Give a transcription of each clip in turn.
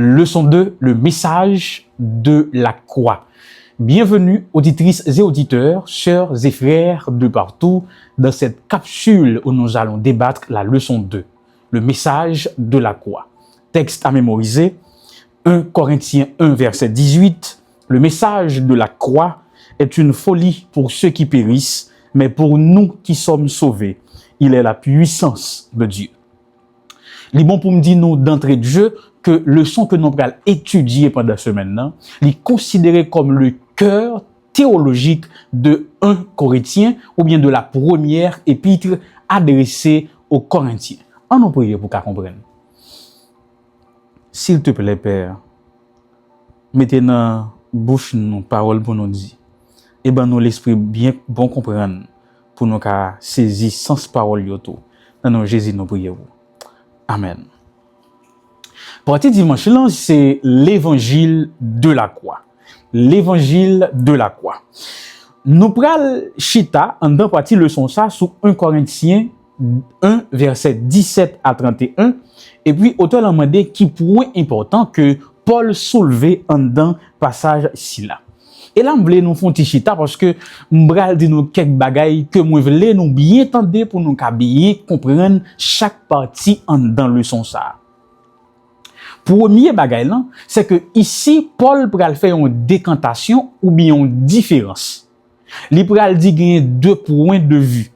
Leçon 2, le message de la croix. Bienvenue auditrices et auditeurs, sœurs et frères de partout, dans cette capsule où nous allons débattre la leçon 2, le message de la croix. Texte à mémoriser, 1 Corinthiens 1 verset 18, le message de la croix est une folie pour ceux qui périssent, mais pour nous qui sommes sauvés, il est la puissance de Dieu. Il est bon pour me dire nous d'entrée de jeu que le leçon que nous allons étudier pendant ce maintenant, il est considéré comme le cœur théologique de 1 Corinthiens ou bien de la première épître adressée aux Corinthiens. On nous prie pour qu'à comprendre. S'il te plaît, Père, mettez dans bouche nos paroles pour nous dire. Et ben nous l'esprit bien bon comprendre pour nous qu'à saisir sens parole yoto. Dans nom Jésus nous prions. Amen. Partie dimanche là, c'est l'évangile de la croix. L'évangile de la croix. Nous pral chita en dans partie leçon ça sous 1 Corinthiens 1 verset 17 à 31 et puis auteur l'a demandé qui point important que Paul soulevait en dans passage ci là. Et là, m'vle nous font chita parce que m'bral di nous quelques bagailles que moi vle nous bien tendre pour nous bien comprendre chaque partie en dans leçon ça. Premier bagay là, c'est que ici Paul pral faire une décantation ou bien une différence. Il pral dit qu'il y a deux points de vue.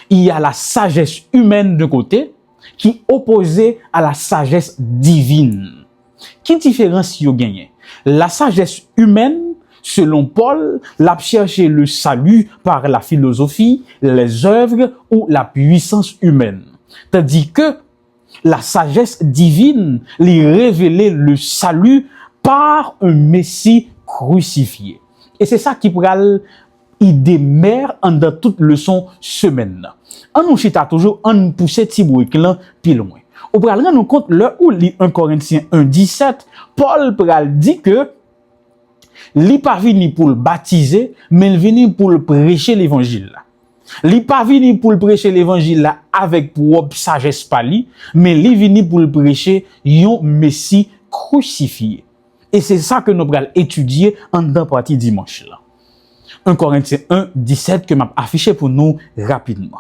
Il y a la sagesse humaine d'un côté qui est opposée à la sagesse divine. Quelle différence yo gagné? La sagesse humaine, selon Paul, l'a cherché le salut par la philosophie, les œuvres ou la puissance humaine. Tandis que la sagesse divine lui révélait le salut par un Messie crucifié. Et c'est ça qui pral idée mère en dans toute leçon semaine. On nous chita toujours en pousser petit brique là plus loin. On pral rendre compte là où lit 1 Corinthiens 1:17, Paul pral dit que li pas venu pour le baptiser, mais il venu pour le prêcher l'évangile. Li pas venu pour le prêcher l'évangile là avec propre sagesse pali, mais li venu pour le prêcher yon Messie crucifié. Et c'est ça que nous allons étudier en dans partie dimanche là. 1 Corinthiens 1:17 que m'a affiché pour nous rapidement.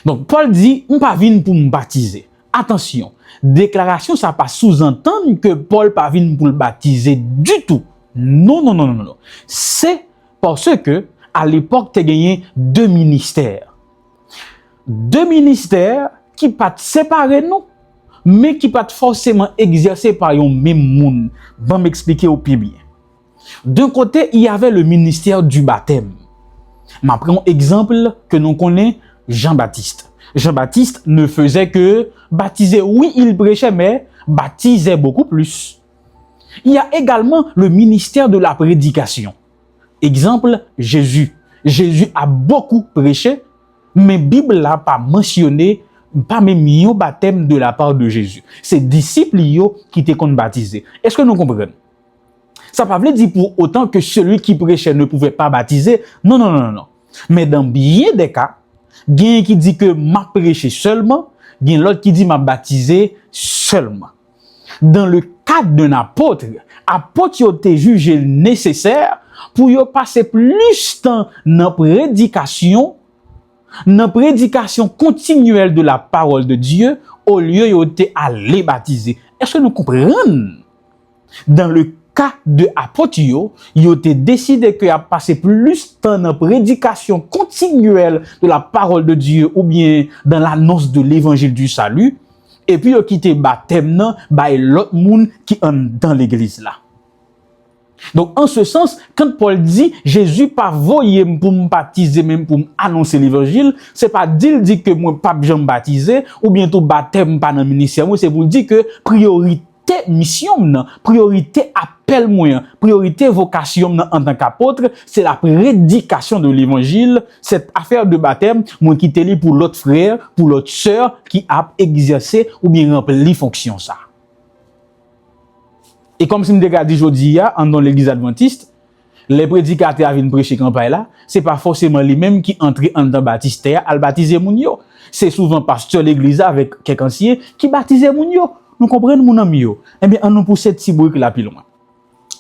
Donc Paul dit, on pas venu pour me baptiser. Attention, déclaration ça pas sous-entendre que Paul pas venu pour le baptiser du tout. Non. C'est parce que à l'époque, tu as gagné deux ministères. Deux ministères qui pas séparés, non, mais qui pas forcément exercés par un même monde. Je vais m'expliquer au plus bien. D'un côté, il y avait le ministère du baptême. Je prends un exemple que nous connaissons, Jean-Baptiste. Jean-Baptiste ne faisait que baptiser. Oui, il prêchait, mais baptisait beaucoup plus. Il y a également le ministère de la prédication. Exemple, Jésus. Jésus a beaucoup prêché, mais Bible n'a pas mentionné, pas même un baptême de la part de Jésus. C'est disciples qui étaient baptisés. Est-ce que nous comprenons? Ça ne veut pas dire pour autant que celui qui prêchait ne pouvait pas baptiser. Non. Mais dans bien des cas, il y a qui dit que m'a prêché seulement, il y a l'autre qui dit m'a baptisé seulement. Dans le cadre d'un apôtre, apôtre a été jugé nécessaire pour y passer plus de temps dans prédication continuelle de la parole de Dieu au lieu de aller baptiser. Est-ce que nous comprenons? Dans le cas de apôtre, il a décidé qu'il a passé plus de temps dans prédication continuelle de la parole de Dieu ou bien dans l'annonce de l'évangile du salut et puis il a quitté baptême nan by l'autre monde qui est dans l'église là. Donc, en ce sens, quand Paul dit, Jésus pas voyé pour me baptiser, même pour annoncer l'évangile, c'est pas dire que moi pas besoin me baptiser, ou bientôt baptême pas dans le ministère, c'est pour dire que priorité mission, priorité appel moyen, priorité vocation en tant qu'apôtre, c'est la prédication de l'évangile, cette affaire de baptême, moi qui te pour l'autre frère, pour l'autre sœur, qui a exercé ou bien rempli fonction ça. Et comme si nous regardons aujourd'hui, dans l'église adventiste, les prédicateurs viennent prêcher campagne là, c'est pas forcément lui-même qui entre en dans baptistère, à baptiser moun yo. C'est souvent pasteur l'église avec quelques anciens qui baptisent moun yo. nous comprenons mon ami yo. Eh bien, on nous pousse cette petit brique là plus loin.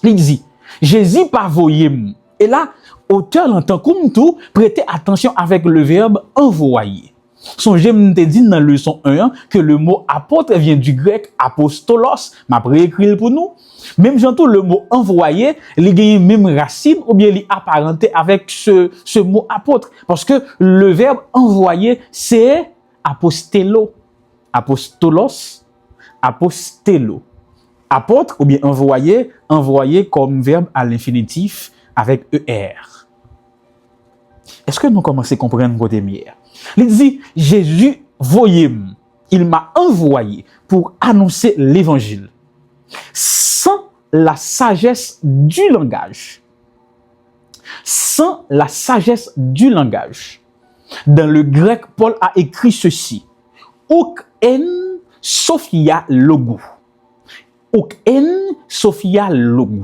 Il dit, Jésus pas voyé. Et là, auteur l'entend comme tout, prêtez attention avec le verbe envoyer. Songez, m'te dit dans leçon 1 que le mot apôtre vient du grec apostolos, m'a réécrit pour nous. Même j'entends le mot envoyer, il gagne même racine ou bien il apparenté avec ce mot apôtre. Parce que le verbe envoyer, c'est apostello. Apostolos, apostello. Apôtre ou bien envoyer, envoyer comme verbe à l'infinitif avec ER. Est-ce que nous commençons à comprendre côté mière? Il dit, Jésus voyait, il m'a envoyé pour annoncer l'évangile. Sans la sagesse du langage. Sans la sagesse du langage. Dans le grec, Paul a écrit ceci. Uk en Sophia logo. Uk en Sophia logo.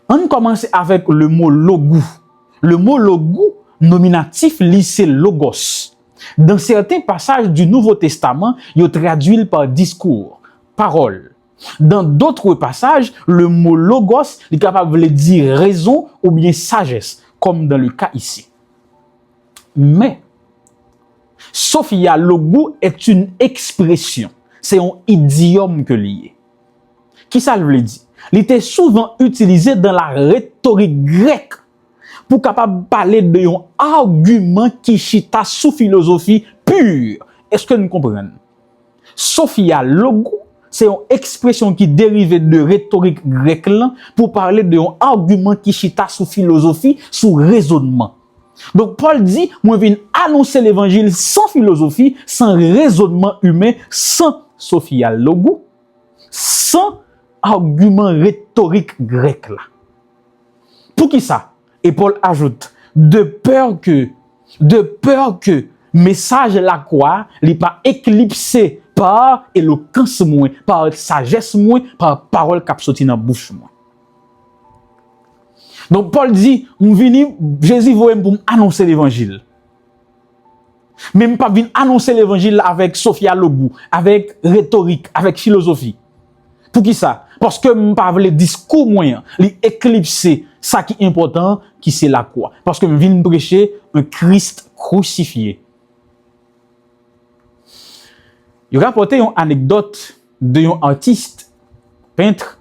On commence avec le mot logo. Le mot logo, nominatif, c'est logos. Dans certains passages du Nouveau Testament, il traduit par discours, parole. Dans d'autres passages, le mot logos est capable de dire raison ou bien sagesse, comme dans le cas ici. Mais, Sophia logo est une expression. C'est un idiome que lié. Qui ça veut dire? Il était souvent utilisé dans la rhétorique grecque pour capable parler de un argument qui chita sous philosophie pure. Est-ce que nous comprenons? Sophia logo, c'est une expression qui dérive de rhétorique grecque pour parler de un argument qui chita sous philosophie, sous raisonnement. Donc Paul dit, moi je viens annoncer l'évangile sans philosophie, sans raisonnement humain, sans Sophia logo, sans argument rhétorique grec là. Pour qui ça? Et Paul ajoute, de peur que message la croix n'est pas éclipsé par éloquence moins, par sagesse moins, par parole qui sorti dans bouche moins. Donc Paul dit, Jésus voyait pour annoncer l'évangile. Même pas venir annoncer l'évangile avec Sophia logo, avec rhétorique, avec philosophie. Pour qui ça? Parce que m'pa vle discours moyen, li éclipser ça qui est important, qui c'est la croix. Parce que m'vin prêcher un Christ crucifié. Il rapporté une anecdote de un artiste peintre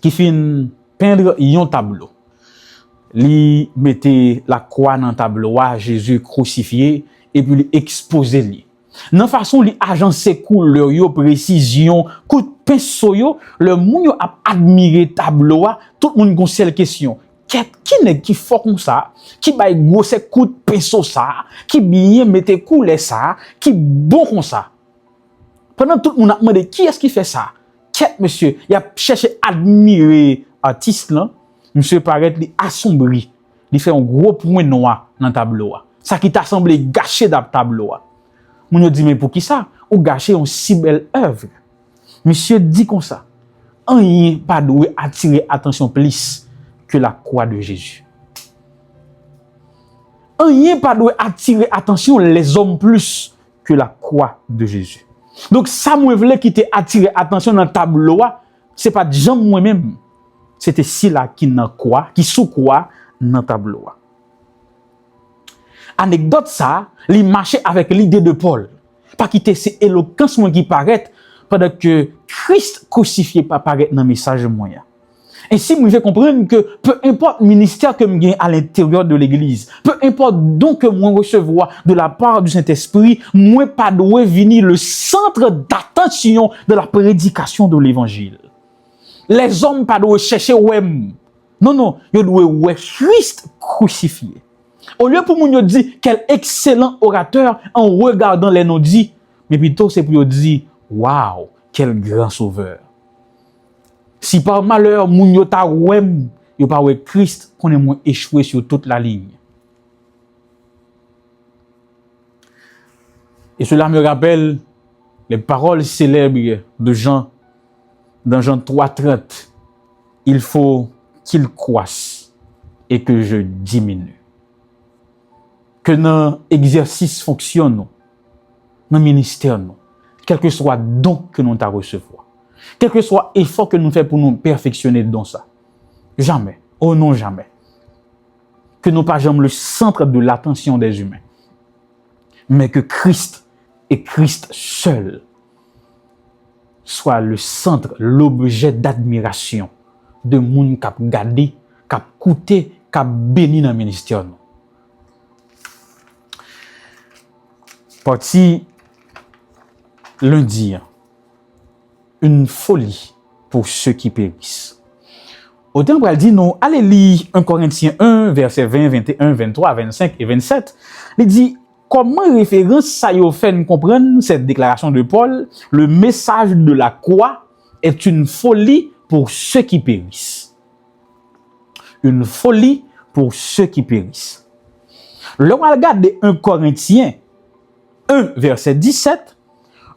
qui fin peindre un tableau. Li mettait la croix dans le tableau à Jésus crucifié et puis li exposé li. Nan façon li agencer couleur yo, précision, coup de pinceau yo, le moun yo a admiré tableau a, tout moun gon seule question. Qui nèg qui fort comme ça, qui bay gros coup de pinceau ça, qui bien mette couleur ça, qui bon comme ça. Pendant tout moun a demandé qui est-ce qui fait ça? Quête monsieur, il a cherché admirer artiste là, monsieur paraît li assombri, il fait un gros point noir dans tableau a. Ça qui t'a semblé gâché dans tableau a. Moun yo dit, mais pour qui ça? Ou gâcher une si belle œuvre. Monsieur dit comme ça. Rien pas doit attirer attention plus que la croix de Jésus. Rien pas doit attirer attention les hommes plus que la croix de Jésus. Donc, ça moi voulais qui te attirer attention dans le tableau, c'est pas Jean moi-même. C'était si là qui n'a croix, qui sous croix dans le tableau. Anecdote ça, il marchait avec l'idée de Paul. Pas quitter ces éloquences qui paraissent pendant que Christ crucifié pas paraît dans le message moyen. Ainsi, vous devez comprendre que peu importe le ministère que je gagne à l'intérieur de l'église, peu importe donc que moi recevoir de la part du Saint-Esprit, moi pas doit venir le centre d'attention de la prédication de l'évangile. Les hommes pas doivent chercher ouais. Non, ils doivent ouais Christ crucifié. Au lieu pour nous dire quel excellent orateur en regardant les noms dit, mais plutôt c'est pour dire waouh, quel grand sauveur. Si par malheur moun yo ta wem, yo pa wè Christ qu'on est moins échoué sur toute la ligne. Et cela me rappelle les paroles célèbres de Jean dans Jean 3:30. Il faut qu'il croisse et que je diminue. Que dans exercice fonctionne, dans ministère, quel que soit don que nous t'avons recevoir, quel que soit effort que nous faisons pour nous perfectionner dans ça. Jamais, oh non jamais, que nous pas jamais le centre de l'attention des humains, mais que Christ et Christ seul soit le centre, l'objet d'admiration de moun k'ap gade, k'ap koute, k'ap béni dans le ministère. Parti lundi, une folie pour ceux qui périssent. Autant pour dire non, allez lire 1 Corinthiens 1, verset 20, 21, 23, 25 et 27. Il dit, comment référence ça y fait nous comprendre cette déclaration de Paul, le message de la croix est une folie pour ceux qui périssent. Une folie pour ceux qui périssent. Le regard de 1 Corinthiens 1, verset 17,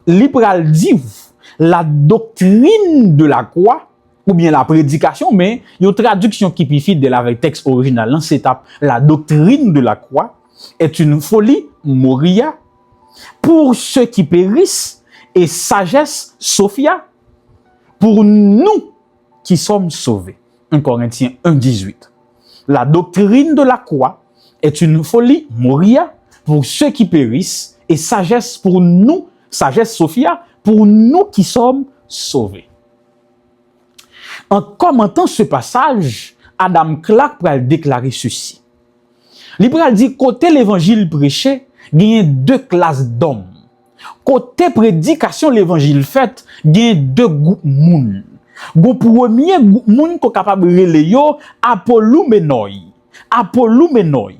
l'Ibral dit la doctrine de la croix, ou bien la prédication, mais il y a une traduction qui est fidèle avec le texte original. C'est la doctrine de la croix est une folie, moria, pour ceux qui périssent, et sagesse, sophia, pour nous qui sommes sauvés. 1 Corinthiens 1, 18. La doctrine de la croix est une folie, moria, pour ceux qui périssent, et sagesse pour nous, sagesse sophia, pour nous qui sommes sauvés. En commentant ce passage, Adam Clarke va déclarer ceci. Il va dire, côté l'évangile prêché, il y a deux classes d'hommes. Côté prédication l'évangile fait, il y a deux groupes moun. Le premier groupe moun qui est capable de relayer Apolloumenoi. Apolloumenoi.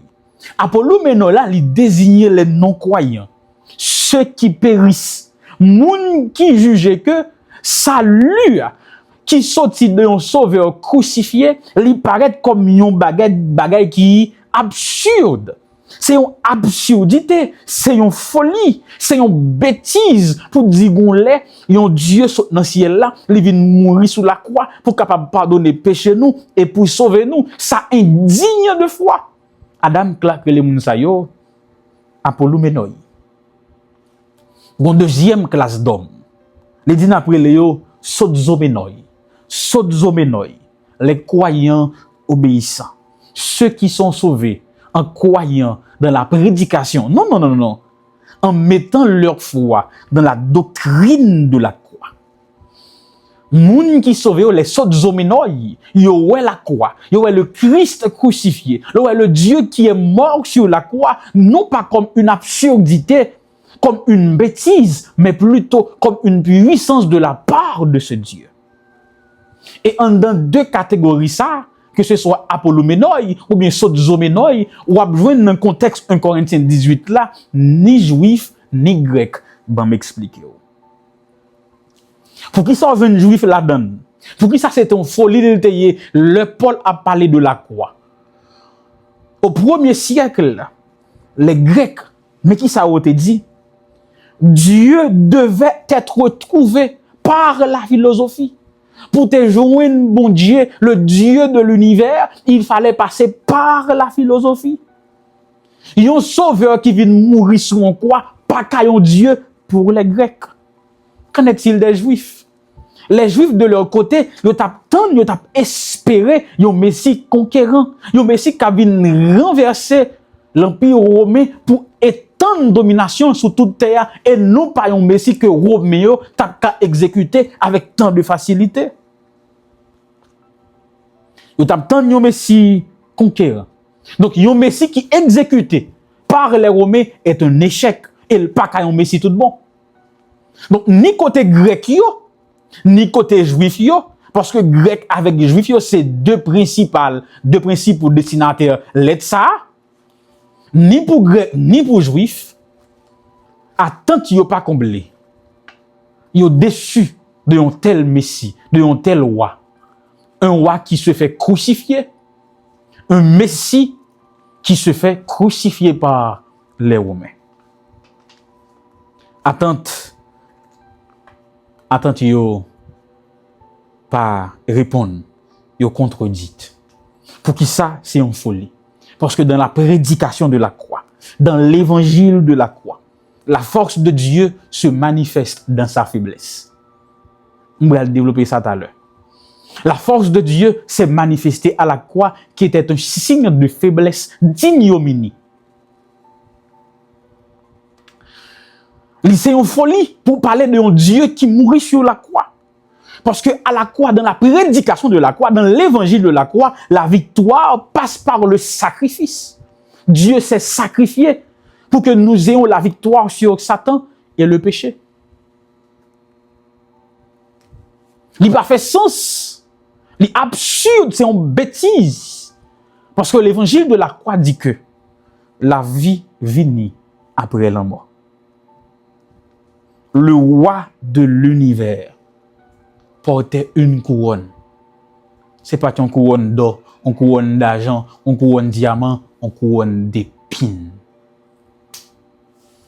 Apolloumenoi là, il désigne les non-croyants. Ceux qui périssent. Moun qui jugeait que salut qui sorti de un sauveur crucifié, il paraît comme un bagay qui absurde. C'est une absurdité, c'est une folie, c'est une bêtise pour dire qu'on Dieu saute dans le ciel là, il vient mourir sous la croix pour capable pardonner péché nous et pour sauver nous. Ça indigne de foi. Adam Clarke les moun sa yo Apolloumenoi. Bon deuxième classe d'hommes. Les dit après les yo Sotzomenoi. Sotzomenoi, les croyants obéissants. Ceux qui sont sauvés en croyant dans la prédication. Non. En mettant leur foi dans la doctrine de la croix. Moun qui sauvé les Sotzomenoi, yo ouais la croix, yo ouais le Christ crucifié, yo ouais le Dieu qui est mort sur la croix, non pas comme une absurdité, comme une bêtise, mais plutôt comme une puissance de la part de ce Dieu. Et en dans deux catégories ça, que ce soit Apolloumenoi ou bien Sotzomenoi, ou à besoin dans le contexte 1 Corinthiens 18 là, ni juif ni grec, ben m'expliquer. Pour qui ça vient juif là-dedans? Pour qui ça c'est une folie de le Paul a parlé de la croix. Au premier siècle, les Grecs, mais qui ça a été dit? Dieu devait être trouvé par la philosophie. Pour te joindre, bon Dieu, le Dieu de l'univers, il fallait passer par la philosophie. Il y a un sauveur qui vient mourir sur un croix, pas qu'un Dieu pour les Grecs. Qu'en est-il des Juifs? Les Juifs de leur côté, ils ont espéré un Messie conquérant, un Messie qui vient renverser l'Empire romain pour étendre domination sur toute terre et non pas un Messie que Roméo t'a exécuté avec tant de facilité. Ils ont un Messie conquérant. Donc, un Messie qui exécuté par les Romains est un échec et pas un Messie tout bon. Donc, ni côté grec ni côté juif parce que grec avec juif c'est deux principes destinataires l'Etsa, ni pour grec ni pour juif, attend yo pas comblé. Yo déçu de un tel messie, de un tel roi. Un roi qui se fait crucifier, un messie qui se fait crucifier par les Romains. Attente yo pas répondre, yo contredite. Pour qui ça, c'est une folie. Parce que dans la prédication de la croix, dans l'évangile de la croix, la force de Dieu se manifeste dans sa faiblesse. On va développer ça tout à l'heure. La force de Dieu s'est manifestée à la croix, qui était un signe de faiblesse, d'ignominie. C'est une folie pour parler d'un Dieu qui mourit sur la croix. Parce que à la croix, dans la prédication de la croix, dans l'évangile de la croix, la victoire passe par le sacrifice. Dieu s'est sacrifié pour que nous ayons la victoire sur Satan et le péché. Il n'a pas fait sens. Il est absurde, c'est une bêtise. Parce que l'évangile de la croix dit que la vie vient après la mort. Le roi de l'univers portait une couronne. Ce n'est pas une couronne d'or, une couronne d'argent, une couronne de diamant, une couronne d'épines.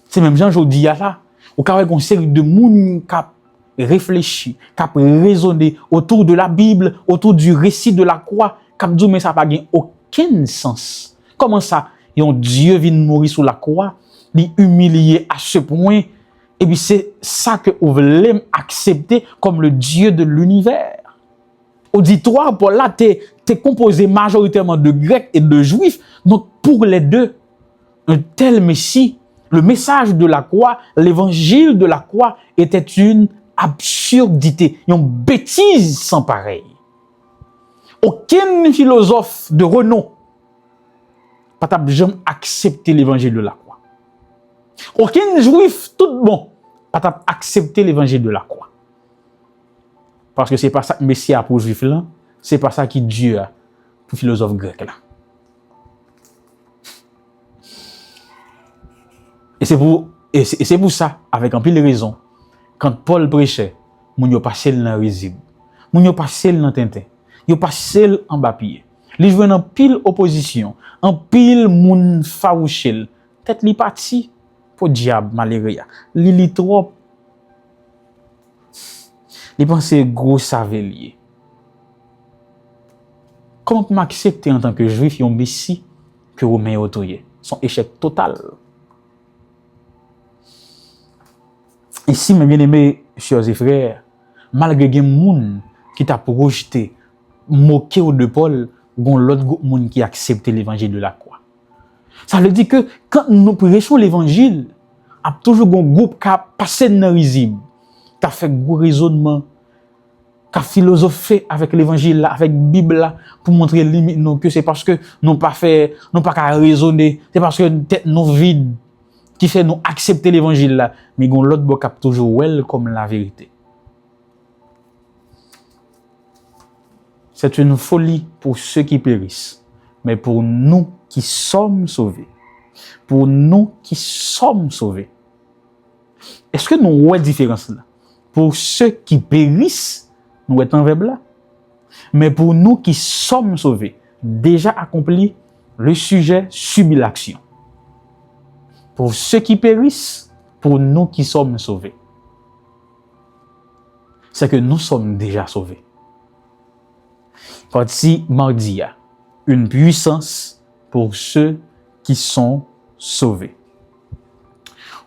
C'est même Jean Jodi là, au cas où une série de monde qui réfléchit, qui raisonné autour de la Bible, autour du récit de la croix, qui dit mais ça n'a pas aucun sens. Comment ça, un Dieu vient mourir sur la croix, il humilié à ce point, et puis c'est ça que vous voulez accepter comme le Dieu de l'univers. Auditoire, pour là, t'es composé majoritairement de Grecs et de Juifs, donc pour les deux, un tel Messie, le message de la croix, l'évangile de la croix était une absurdité, une bêtise sans pareil. Aucun philosophe de renom n'a jamais accepté l'évangile de la croix. Aucun juif tout bon n'a accepté l'évangile de la croix. Parce que ce n'est pas ça que Messie a pour juif là, ce n'est pas ça que Dieu a pour philosophe grec là. Et c'est pour ça, avec un pile de raison, quand Paul prêchait, moun yo passé dans risible, moun yo passé dans tintin, yo passé en bas pied. Li joué en pile opposition, en pile moun farouchel, tête li parti pour diable malheureux. Li trop. Li pense gros savelier. Comment m'accepter en tant que juif yon messie que romain autoye? Son échec total. Ici, mes bien-aimés, chers et frères, malgré les gens qui t'a projeté, moqué de Paul, gon l'autre groupe moun qui accepte l'évangile de la croix. Ça veut dire que quand nous prêchons l'évangile, il y a toujours un groupe qui a passé dans le risible, qui a fait gros raisonnement, qui a philosophé avec l'évangile, avec la Bible, pour montrer limite non que c'est parce que nous pas qu'à raisonner, c'est parce que tête nous vide, qui fait nous accepter l'évangile là, mais gon l'autre bout cap toujours well comme la vérité. C'est une folie pour ceux qui périssent, mais pour nous qui sommes sauvés, est-ce que nous voyons la différence là? Pour ceux qui périssent, nous sommes en verbe là, mais pour nous qui sommes sauvés, déjà accompli, le sujet subit l'action. Pour ceux qui périssent, pour nous qui sommes sauvés. C'est que nous sommes déjà sauvés. Parti mardi, une puissance pour ceux qui sont sauvés.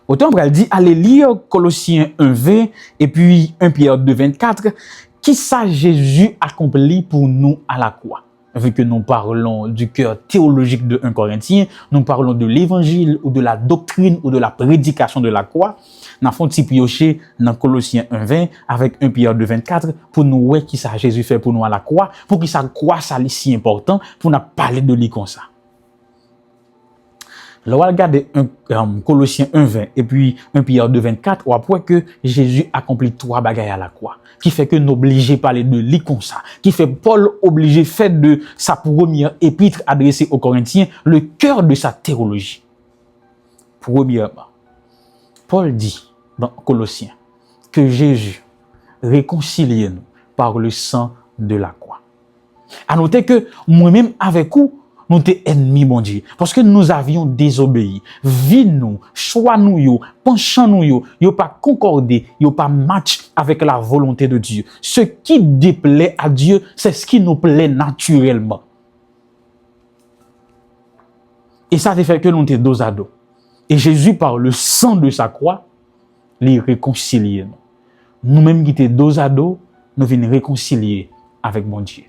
Autant on dit, allez lire Colossiens 1:20 et puis 1 Pierre 2:24, qui ça Jésus accompli pour nous à la croix. Vu que nous parlons du cœur théologique de 1 Corinthiens, nous parlons de l'évangile ou de la doctrine ou de la prédication de la croix, nous avons petit pioché dans Colossiens 1:20 avec 1 Pierre 2:24 pour nous voir qui ça Jésus fait pour nous à la croix, pour qui ça croix ça est si important, pour nous parler de lui comme ça. Là, on va regarder Colossiens 1:20 et puis 1 Pierre 2:24, on voit que Jésus accomplit 3 bagailles à la croix, qui fait que nous obligés parler de lui comme ça, qui fait Paul obligé faire de sa première épître adressée aux Corinthiens le cœur de sa théologie. Premièrement, Paul dit dans Colossiens que Jésus réconcilie nous par le sang de la croix. À noter que moi-même avec vous, nous sommes ennemis, mon Dieu, parce que nous avions désobéi. Vie nous, choix nous, penchant nous, yo pas concordé, yo pas match avec la volonté de Dieu. Ce qui déplaît à Dieu, c'est ce qui nous plaît naturellement. Et ça te fait que nous sommes dos à dos. Et Jésus, par le sang de sa croix, les réconcilier. Nous-mêmes qui étions dos à dos, nous venons réconcilier avec mon Dieu.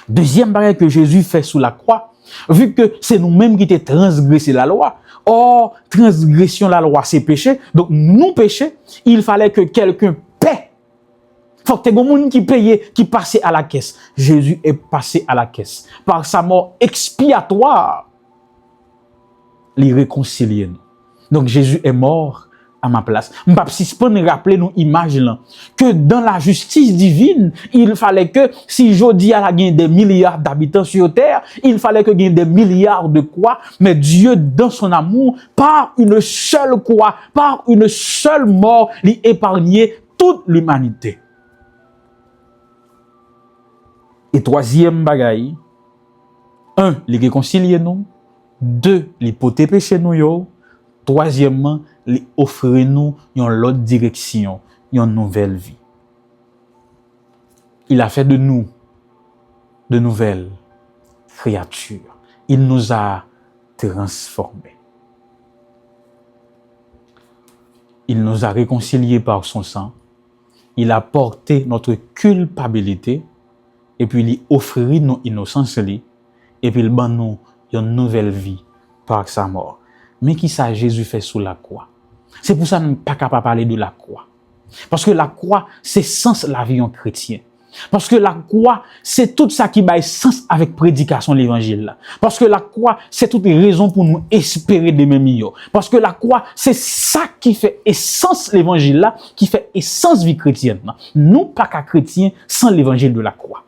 Deuxième barrière que Jésus fait sous la croix, vu que c'est nous-mêmes qui étions transgressé la loi. Or, transgression de la loi, c'est péché. Donc, nous péchés, il fallait que quelqu'un paie. Faut que des gens qui payaient, qui passaient à la caisse. Jésus est passé à la caisse. Par sa mort expiatoire, les réconcilier. Donc, Jésus est mort à ma place. M'pap si pas nous rappeler nous image là que dans la justice divine, il fallait que si jodi a la gagne des milliards d'habitants sur terre, il fallait que gagne des milliards de croix, mais Dieu dans son amour par une seule croix, par une seule mort, il épargnait toute l'humanité. Et troisième bagaille, un, les réconcilier nous, deux, les poter péché nous yo, troisièmement, les offrir nous une autre direction, une nouvelle vie. Il a fait de nous de nouvelles créatures. Il nous a transformés. Il nous a réconciliés par son sang. Il a porté notre culpabilité et puis il offrit nos innocences et puis il ban nous une nouvelle vie par sa mort. Mais qui ça Jésus fait sous la croix? C'est pour ça que nous ne sommes pas capables de parler de la croix. Parce que la croix, c'est sens la vie en chrétien. Parce que la croix, c'est tout ça qui baille sens avec prédication de l'évangile. Parce que la croix, c'est toute raison pour nous espérer des mêmes millions. Parce que la croix, c'est ça qui fait essence l'évangile là, qui fait essence vie chrétienne. Nous, pas qu'à chrétiens sans l'évangile de la croix.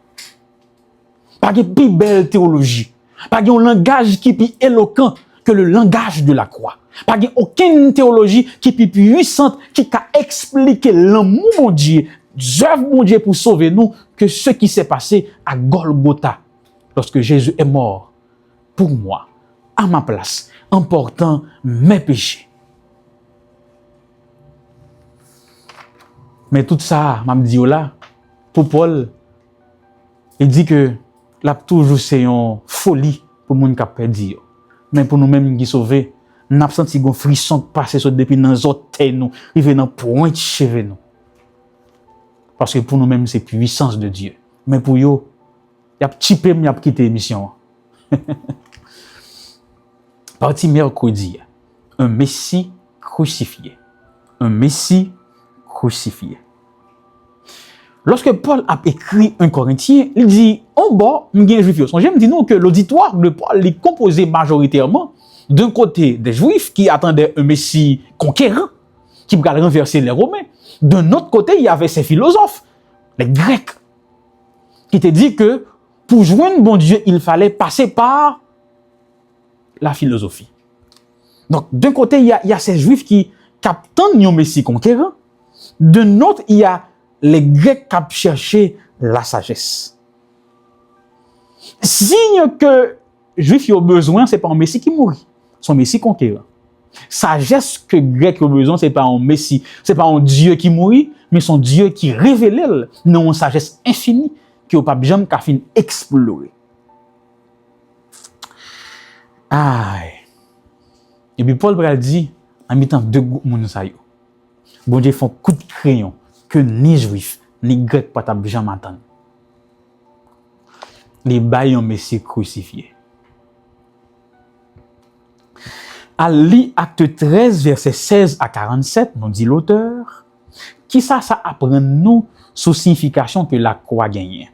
Pas de plus belle théologie. Pas de langage qui est plus éloquent que le langage de la croix. Pas aucune théologie qui est plus puissante, qui a expliqué l'amour de Dieu, l'œuvre de Dieu pour sauver nous, que ce qui s'est passé à Golgotha, lorsque Jésus est mort pour moi, à ma place, en portant mes péchés. Mais tout ça, m'a dit là, pour Paul, il dit que là toujours c'est une folie pour les gens qui ont perdu. Mais pour nous-mêmes qui sont sauvés, nous avons senti un frisson passer depuis nos orteils, nous, arriver dans pointe cheveux nous. Parce que pour nous-mêmes, c'est puissance de Dieu. Mais pour eux, il y a petit peu, il y a quitté l'émission. Partie mercredi, un Messie crucifié. Un Messie crucifié. Lorsque Paul a écrit un Corinthien, il dit, en bas, nous avons juifs. J'aime dire que l'auditoire de Paul est composé majoritairement d'un côté des Juifs qui attendaient un Messie conquérant, qui pourrait renverser les Romains. D'un autre côté, il y avait ces philosophes, les Grecs, qui te dit que pour joindre bon Dieu, il fallait passer par la philosophie. Donc, d'un côté, il y a ces Juifs qui attendent un Messie conquérant. D'un autre, il y a les Grecs qui cherchaient la sagesse. Signe que les Juifs ont besoin, ce n'est pas un Messie qui mourit. Son Messie conquérant. Sagesse que grec a besoin, c'est pas un Messie, c'est pas un Dieu qui mourit, mais son Dieu qui révèle, non une sagesse infinie qui n'a pas jamais qu'à fin explorer. Aïe. Et puis Paul Bral dit, en mettant deux groupes moun sa yo. Bon Dieu font coup de crayon que ni juif ni grec pas jamais attendre. Les baillons un Messie crucifié. À lire acte 13, versets 16 à 47, nous dit l'auteur, qui ça apprend nous sous signification que la croix gagne.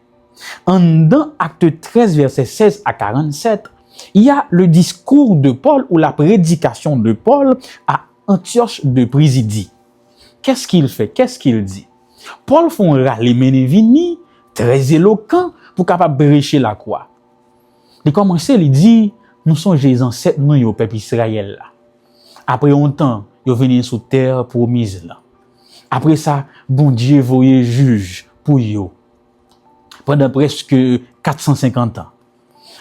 En dans acte 13, versets 16 à 47, il y a le discours de Paul ou la prédication de Paul à Antioche de Pisidie. Qu'est-ce qu'il fait? Qu'est-ce qu'il dit? Paul font râler Ménévini, très éloquent, pour capable prêcher la croix. Il commence, il dit, nous sommes les ancêtres, nous, au peuple Israël. Là. Après un temps, ils sont venus sur terre promise. Là. Après ça, bon Dieu voyait juge pour eux. Pendant presque 450 ans.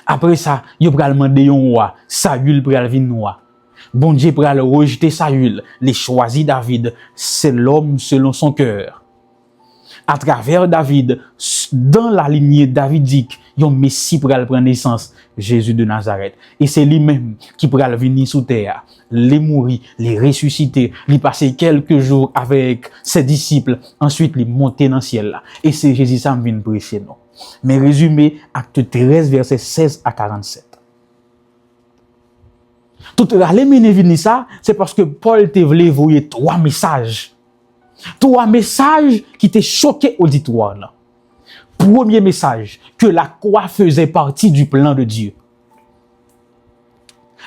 Après ça, ils ont demandé un roi, Saül pour aller venir roi. Bon Dieu pour aller rejeter Saül, les choisi David, c'est l'homme selon son cœur. À travers David, dans la lignée davidique, yon Messie pral prendre naissance, Jésus de Nazareth. Et c'est lui-même qui pral venir sous terre, les mourir, les ressusciter, lui passer quelques jours avec ses disciples, ensuite lui monter dans le ciel là. Et c'est Jésus ça vient prêcher nous. Mais résumé, acte 13, versets 16 à 47. Tout râler vini ça, c'est parce que Paul te voulait envoyer 3 messages. 3 messages qui t'ont choqué auditoire là. Premier message, que la croix faisait partie du plan de Dieu.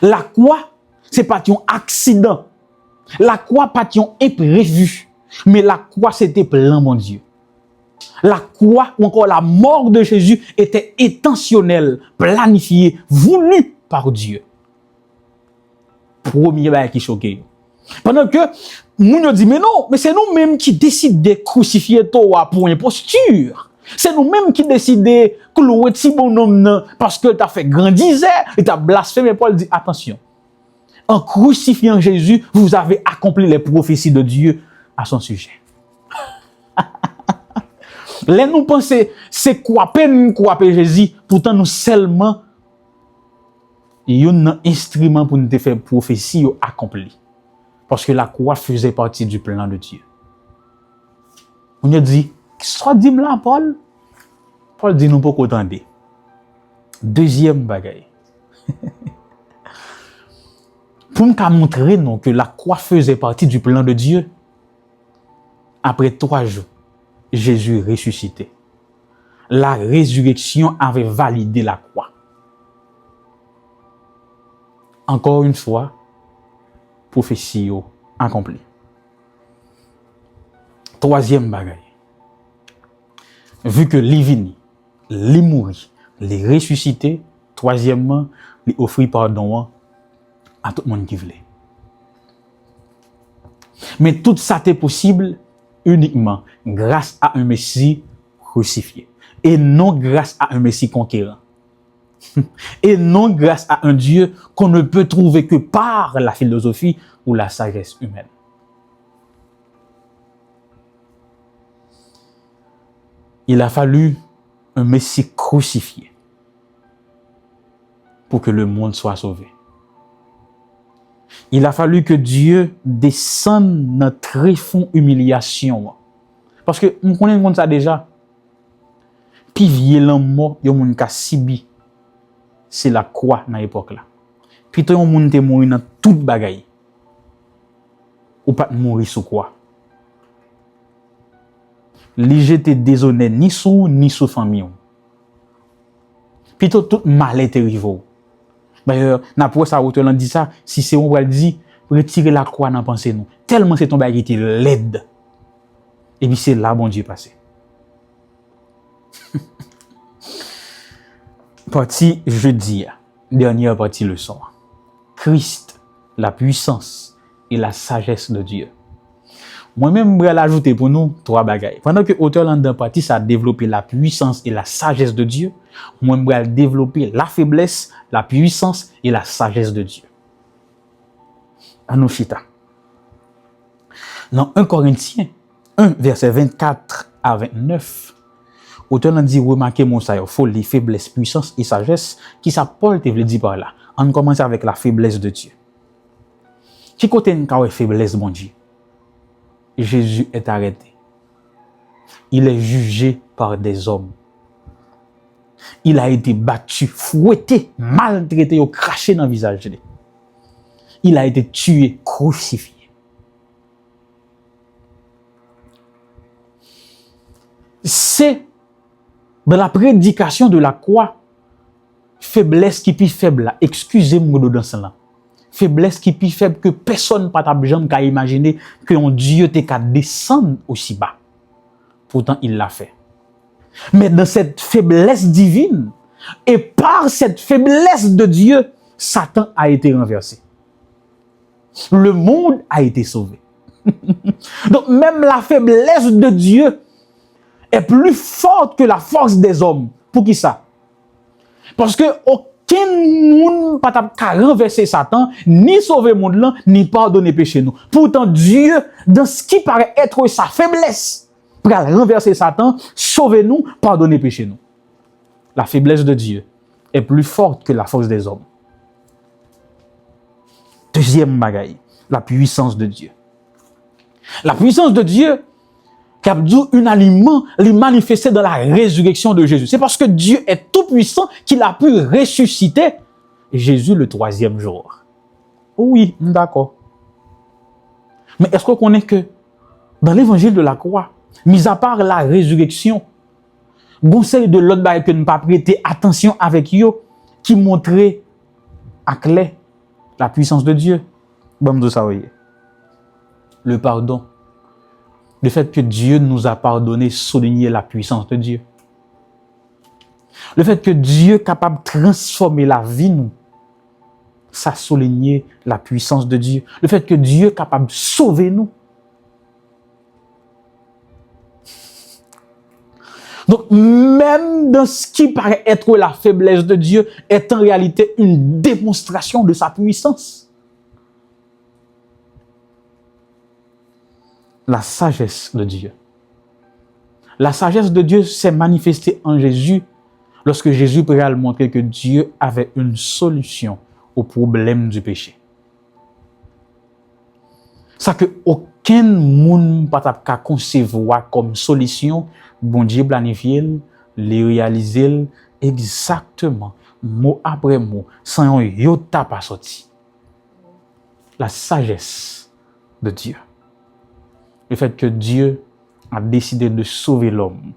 La croix, c'est pas un accident. La croix, pas un imprévu. Mais la croix, c'était plan, mon Dieu. La croix, ou encore la mort de Jésus, était intentionnelle, planifiée, voulue par Dieu. Premier bail qui choquait. Pendant que, nous dit, mais non, mais c'est nous-mêmes qui décidons de crucifier toi pour imposture. C'est nous-mêmes qui décidons de clouer ce bonhomme parce que tu as fait grandiser et tu as blasphémé. Paul dit, attention, en crucifiant Jésus, vous avez accompli les prophéties de Dieu à son sujet. Là, nous pensons, c'est quoi Jésus, pourtant nous seulement, il y a un instrument pour nous faire prophétie accomplie. Parce que la croix faisait partie du plan de Dieu. On a dit, soit dit là, Paul. Paul dit nous pas qu'attendre. Deuxième bagaille. Pour nous montrer non, que la croix faisait partie du plan de Dieu. Après 3 jours, Jésus ressuscité. La résurrection avait validé la croix. Encore une fois, prophétie accomplie. Troisième bagaille. Vu que les vini, les mourir, les ressusciter, troisièmement, les offrir pardon à tout le monde qui voulait. Mais tout ça est possible uniquement grâce à un Messie crucifié. Et non grâce à un Messie conquérant. Et non grâce à un Dieu qu'on ne peut trouver que par la philosophie ou la sagesse humaine. Il a fallu un Messie crucifié pour que le monde soit sauvé. Il a fallu que Dieu descende dans très fond humiliation. Parce que nous connaissons ça déjà. Puis violent mort, il y a un cas sibi. C'est la croix dans l'époque là. Puis tout le monde est mort dans toute bagaille. Ou pas mourir sous quoi. Li j'étais déshonnête ni sous famille. Puis tout mal est arrivé. D'ailleurs, n'a pas ça auteur dit ça, si c'est on va dire retirer la croix dans pensée nous. Tellement c'est ton bagage qui était laide. Et puis c'est là bon Dieu passé. Partie jeudi, dernière partie leçon. Christ, la puissance et la sagesse de Dieu. Moi-même, je vais l'ajouter pour nous 3 bagailles. Pendant que l'auteur l'en partie, ça a développé la puissance et la sagesse de Dieu, moi, je vais développer la faiblesse, la puissance et la sagesse de Dieu. Anoshita. Dans 1 Corinthiens 1, verset 24 à 29, l'auteur l'en dit, remarquez mon ça, folie, faiblesse, puissance et sagesse, qui ça Paul te veut dire par là. On commence avec la faiblesse de Dieu. Qui côté une faiblesse, bon Dieu? Jésus est arrêté. Il est jugé par des hommes. Il a été battu, fouetté, maltraité, craché dans le visage. Il a été tué, crucifié. C'est dans la prédication de la croix, faiblesse qui est plus faible. Excusez-moi de dans cela. Faiblesse qui est plus faible que personne pas jamais qu'à imaginer que un Dieu t'est qu'à descendre aussi bas. Pourtant, il l'a fait. Mais dans cette faiblesse divine, et par cette faiblesse de Dieu, Satan a été renversé. Le monde a été sauvé. Donc, même la faiblesse de Dieu est plus forte que la force des hommes. Pour qui ça? Parce que aucun monde pas capable de renverser Satan, ni sauver le monde là, ni pardonner péché nous. Pourtant, Dieu, dans ce qui paraît être sa faiblesse, pour renverser Satan, sauver nous, pardonner péché nous. la faiblesse de Dieu est plus forte que la force des hommes. Deuxième bagaille, la puissance de Dieu. La puissance de Dieu, qui a dit un aliment, les manifesté dans la résurrection de Jésus. C'est parce que Dieu est tout puissant qu'il a pu ressusciter Jésus le troisième jour. Oui, d'accord. Mais est-ce qu'on connaît que dans l'évangile de la croix, mis à part la résurrection, conseil de l'autre bail que ne pas prêter attention avec yo, qui montrait à clair la puissance de Dieu. Bon, de ça, voyez. Le pardon. Le fait que Dieu nous a pardonné souligne la puissance de Dieu. Le fait que Dieu est capable de transformer la vie, nous, ça souligne la puissance de Dieu. Le fait que Dieu est capable de sauver nous. Donc, même dans ce qui paraît être la faiblesse de Dieu, est en réalité une démonstration de sa puissance. La sagesse de Dieu. La sagesse de Dieu s'est manifestée en Jésus lorsque Jésus pourrait à montrer que Dieu avait une solution au problème du péché. Ça que aucun monde ne peut concevoir comme solution, bon Dieu planifié, les réaliser exactement, mot après mot, sans un iota pas sorti. La sagesse de Dieu. Le fait que Dieu a décidé de sauver l'homme,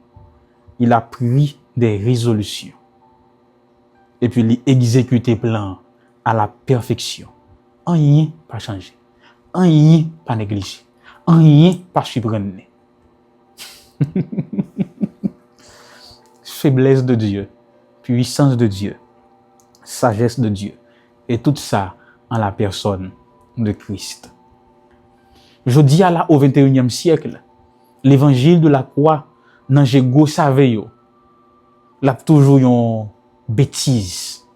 il a pris des résolutions. Et puis il a exécuté plan à la perfection. Rien pas changé. Rien pas négligé. Rien pas surprenant. Faiblesse de Dieu, puissance de Dieu, sagesse de Dieu. Et tout ça en la personne de Christ. Je dis là au 21e siècle, l'évangile de la croix, nan j'ego saveyo, là toujours yon bêtise,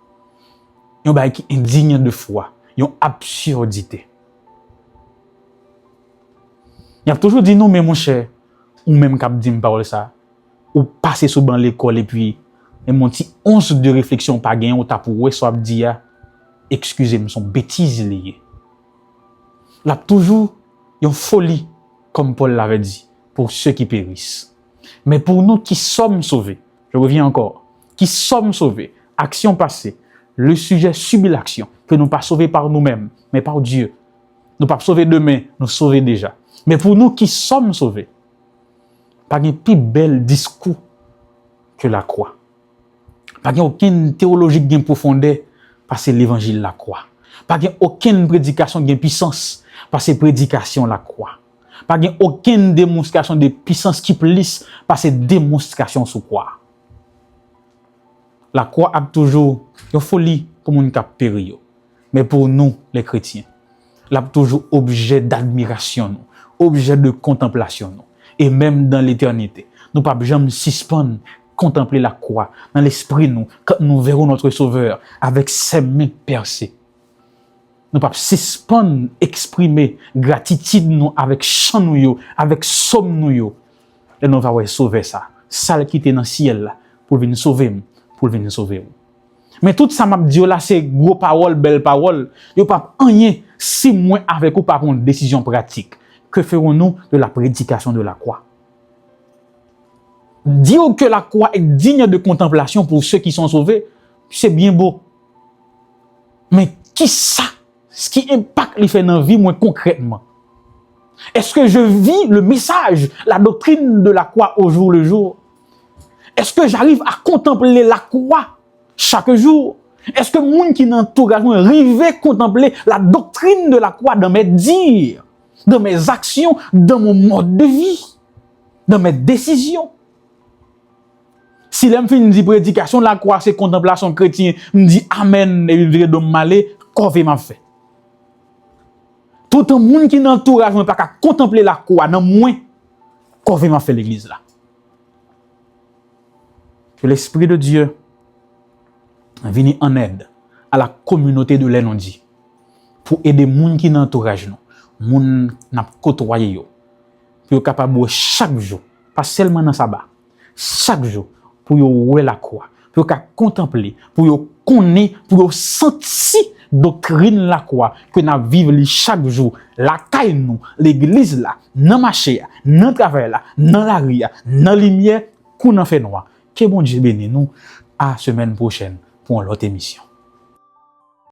yon bagay qui indigne de foi, yon absurdité. Y a toujours dit non, mais mon cher, ou même kap di m'parole ça, ou passer sous ban l'école et puis, et mon petit once de réflexion pas gain, ou ta pour ouais, soit dit ya, excusez-moi, son bêtise liée. Là toujours, yon folie, comme Paul l'avait dit, pour ceux qui périssent. Mais pour nous qui sommes sauvés, je reviens encore, qui sommes sauvés, action passée, le sujet subit l'action, que nous pas sauvés par nous-mêmes, mais par Dieu. Nous pas sauvés demain, nous sauvés déjà. Mais pour nous qui sommes sauvés, pas un plus bel discours que la croix. Pas aucune théologie qui profondeur, parce que l'évangile la croix. Pas aucune prédication qui puissance, parce que prédication la croix. Pas aucune démonstration de puissance qui plisse, parce que démonstration sous croix. La croix a toujours une folie pour mon cap pério. Mais pour nous, les chrétiens, elle a toujours objet d'admiration, objet de contemplation. Et même dans l'éternité, nous ne pouvons jamais suspendre, contempler la croix dans l'esprit nous, quand nous verrons notre Sauveur avec ses mains percées. Nous ne pouvons pas suspendre, exprimer gratitude nous avec chant nous, avec somme nous. Et nous allons sauver ça. Ça qui était dans le ciel pour venir sauver, pour venir sauver. Mais tout ça m'a dit là, c'est gros paroles, belles paroles. Il n'y a pas rien si moins avec vous par une décision pratique. Que ferons-nous de la prédication de la croix? Dire que la croix est digne de contemplation pour ceux qui sont sauvés, c'est bien beau. Mais qui ça? Ce qui impacte les faits dans la vie, moi, concrètement. Est-ce que je vis le message, la doctrine de la croix au jour le jour? Est-ce que j'arrive à contempler la croix chaque jour? Est-ce que moun qui n'entoure arrive à contempler la doctrine de la croix dans mes dires, dans mes actions, dans mon mode de vie, dans mes décisions? Si l'homme fait une prédication de la croix, c'est contemplation chrétienne, me dit amen, et il de malé, qu'est-ce m'a fait? Tout le monde qui n'entoure pas qu'à contempler la croix, non moins, qu'est-ce m'a fait l'église là? Que l'Esprit de Dieu vienne en aide à la communauté de l'Enondi pour aider les gens qui n'entourent nous, les gens qui n'a côtoyé, pour être capable chaque jour, pas seulement dans le sabbat, chaque jour, pour voir la croix, pour yo contempler, pour yo connaître, pour yo sentir doctrine la quoi que n'a vivre chaque jour, la caille nous, l'église là, dans marché, dans travail là, dans la rue, dans lumière, qu'on en fait noir. Que bon Dieu bénisse nous à semaine prochaine pour l'autre émission.